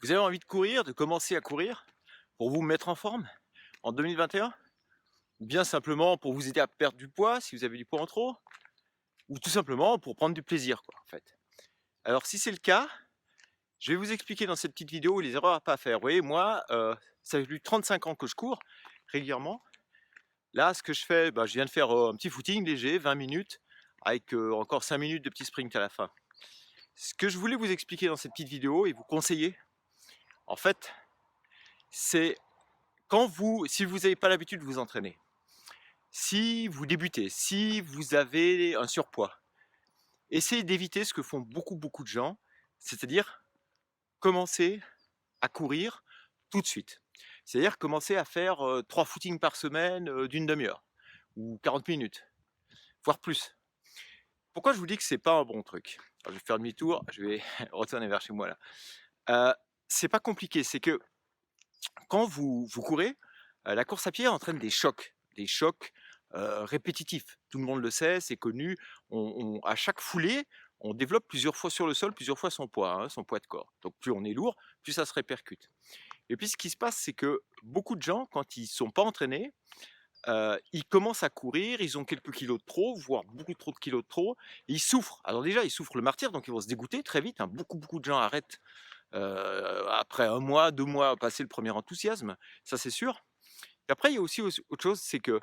Vous avez envie de courir, de commencer à courir pour vous mettre en forme en 2021? Ou bien simplement pour vous aider à perdre du poids si vous avez du poids en trop? Ou tout simplement pour prendre du plaisir quoi en fait? Alors si c'est le cas, je vais vous expliquer dans cette petite vidéo les erreurs à pas faire. Vous voyez moi, ça fait plus de 35 ans que je cours régulièrement. Là ce que je fais, bah, je viens de faire, un petit footing léger, 20 minutes avec, encore 5 minutes de petit sprint à la fin. Ce que je voulais vous expliquer dans cette petite vidéo et vous conseiller, en fait, c'est si vous n'avez pas l'habitude de vous entraîner, si vous débutez, si vous avez un surpoids, essayez d'éviter ce que font beaucoup de gens, c'est-à-dire commencer à courir tout de suite. C'est-à-dire commencer à faire, 3 footings par semaine, d'une demi-heure ou 40 minutes, voire plus. Pourquoi je vous dis que c'est pas un bon truc? Alors je vais faire demi-tour, je vais retourner vers chez moi là. Heu, c'est pas compliqué, c'est que quand vous courez, la course à pied entraîne des chocs, répétitifs. Tout le monde le sait, c'est connu. On à chaque foulée, on développe plusieurs fois sur le sol, plusieurs fois son poids de corps. Donc plus on est lourd, plus ça se répercute. Et puis ce qui se passe, c'est que beaucoup de gens, quand ils sont pas entraînés, ils commencent à courir, ils ont quelques kilos de trop, voire beaucoup trop de kilos de trop, et ils souffrent. Alors déjà, ils souffrent le martyre, donc ils vont se dégoûter très vite, hein. Beaucoup de gens arrêtent, après 1 mois, 2 mois, passé le premier enthousiasme, ça c'est sûr. Et après, il y a aussi autre chose, c'est que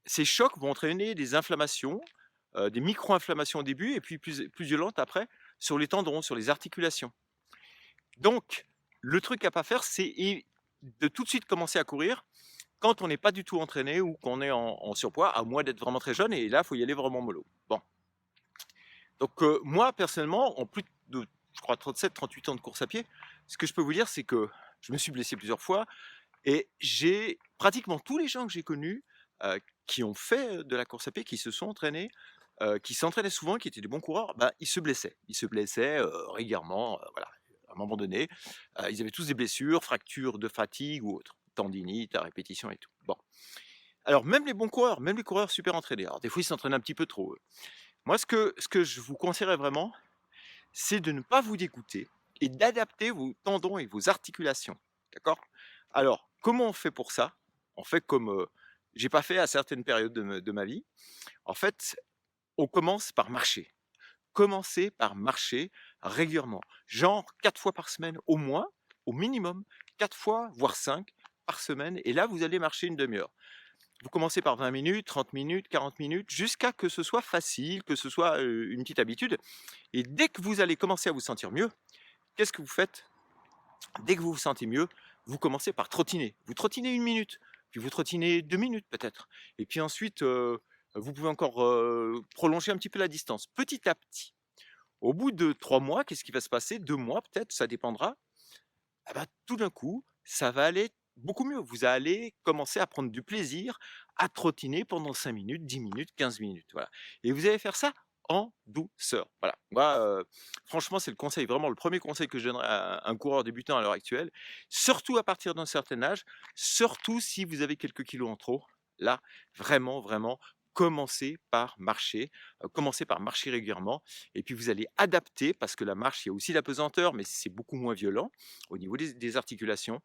ces chocs vont entraîner des inflammations, des micro-inflammations au début et puis plus violentes après sur les tendons, sur les articulations. Donc le truc à pas faire, de tout de suite commencer à courir quand on n'est pas du tout entraîné ou qu'on est en surpoids, à moins d'être vraiment très jeune et là, il faut y aller vraiment mollo. Bon, donc moi personnellement, en plus de, je crois 37-38 ans de course à pied, ce que je peux vous dire, c'est que je me suis blessé plusieurs fois et j'ai pratiquement tous les gens que j'ai connus, qui ont fait, de la course à pied, qui se sont entraînés, qui s'entraînaient souvent, qui étaient des bons coureurs, bah, ils se blessaient. Ils se blessaient, régulièrement, voilà. À un moment donné, ils avaient tous des blessures, fractures de fatigue ou autres, tendinite à répétition et tout. Bon, alors même les bons coureurs, même les coureurs super entraînés, alors des fois ils s'entraînent un petit peu trop, eux. Moi ce que je vous conseillerais vraiment, c'est de ne pas vous dégoûter et d'adapter vos tendons et vos articulations. D'accord? Alors, comment on fait pour ça? On fait comme, j'ai pas fait à certaines périodes de ma vie. En fait, on commence par marcher. Commencez par marcher régulièrement, genre 4 fois par semaine au moins, au minimum, 4 fois, voire 5 par semaine et là, vous allez marcher une demi heure. Vous commencez par 20 minutes, 30 minutes, 40 minutes, jusqu'à que ce soit facile, que ce soit, une petite habitude et dès que vous allez commencer à vous sentir mieux, qu'est-ce que vous faites? Dès que vous vous sentez mieux, vous commencez par trottiner. Vous trottinez 1 minute, puis vous trottinez 2 minutes peut-être et puis ensuite, vous pouvez encore, prolonger un petit peu la distance, petit à petit. Au bout de 3 mois, qu'est-ce qui va se passer? 2 mois peut-être, ça dépendra. Ah bah, tout d'un coup, ça va aller beaucoup mieux. Vous allez commencer à prendre du plaisir à trottiner pendant 5 minutes, 10 minutes, 15 minutes, voilà et vous allez faire ça en douceur. Voilà. Moi, franchement, c'est le conseil, vraiment le premier conseil que je donnerais à un coureur débutant à l'heure actuelle, surtout à partir d'un certain âge, surtout si vous avez quelques kilos en trop. Là, vraiment, commencez par marcher régulièrement et puis vous allez adapter parce que la marche, il y a aussi la pesanteur, mais c'est beaucoup moins violent au niveau des articulations.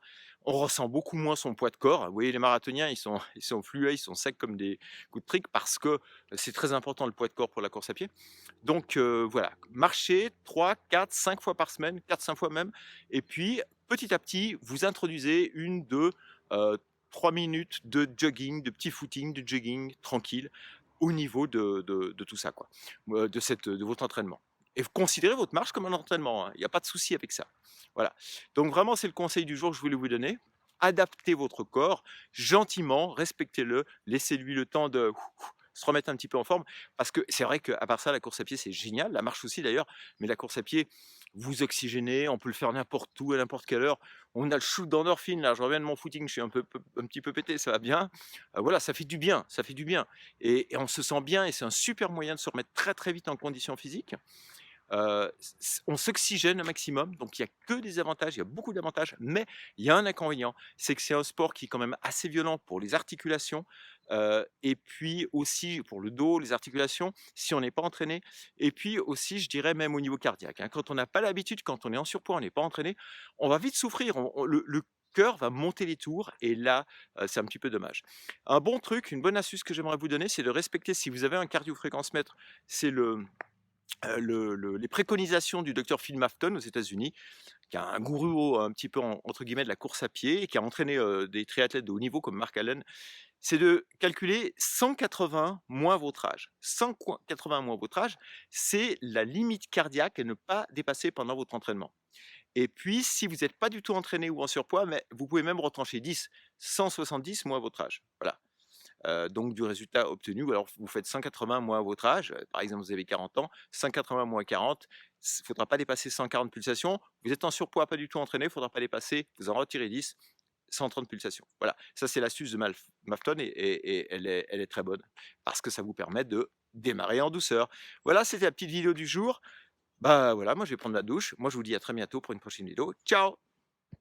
On ressent beaucoup moins son poids de corps. Vous voyez, les marathoniens, ils sont fluets, ils sont secs comme des coups de trique parce que c'est très important le poids de corps pour la course à pied. Donc voilà, marcher 3, 4, 5 fois par semaine, 4, 5 fois même. Et puis petit à petit, vous introduisez 1, 2, 3 minutes de jogging, de petit footing, de jogging tranquille au niveau de tout ça, quoi, de votre entraînement. Et considérez votre marche comme un entraînement, hein, il n'y a pas de souci avec ça. Voilà. Donc vraiment, c'est le conseil du jour que je voulais vous donner. Adaptez votre corps gentiment, respectez-le, laissez-lui le temps de se remettre un petit peu en forme. Parce que c'est vrai qu'à part ça, la course à pied, c'est génial, la marche aussi d'ailleurs, mais la course à pied, vous oxygénez, on peut le faire n'importe où, à n'importe quelle heure. On a le shoot d'endorphine, là, je reviens de mon footing, je suis un petit peu pété, ça va bien. Voilà, ça fait du bien, ça fait du bien. Et on se sent bien et c'est un super moyen de se remettre très vite en condition physique. On s'oxygène un maximum, donc il y a que des avantages, il y a beaucoup d'avantages, mais il y a un inconvénient, c'est que c'est un sport qui est quand même assez violent pour les articulations, et puis aussi pour le dos, les articulations, si on n'est pas entraîné, et puis aussi, je dirais même au niveau cardiaque, hein. Quand on n'a pas l'habitude, quand on est en surpoids, on n'est pas entraîné, on va vite souffrir, le cœur va monter les tours et là, c'est un petit peu dommage. Un bon truc, une bonne astuce que j'aimerais vous donner, c'est de respecter, si vous avez un cardio-fréquence-mètre, c'est les préconisations du docteur Phil Mafton aux États-Unis, qui est un gourou un petit peu entre guillemets de la course à pied et qui a entraîné des triathlètes de haut niveau comme Mark Allen, c'est de calculer 180 moins votre âge. 180 moins votre âge, c'est la limite cardiaque à ne pas dépasser pendant votre entraînement. Et puis, si vous n'êtes pas du tout entraîné ou en surpoids, mais vous pouvez même retrancher 10, 170 moins votre âge. Voilà. Donc du résultat obtenu, ou alors vous faites 180 moins votre âge, par exemple vous avez 40 ans, 180 moins 40, il ne faudra pas dépasser 140 pulsations. Vous êtes en surpoids, pas du tout entraîné, il ne faudra pas dépasser, vous en retirez 10, 130 pulsations. Voilà, ça c'est l'astuce de Mafton et elle est très bonne parce que ça vous permet de démarrer en douceur. Voilà, c'était la petite vidéo du jour. Bah voilà, moi je vais prendre la douche. Moi je vous dis à très bientôt pour une prochaine vidéo. Ciao!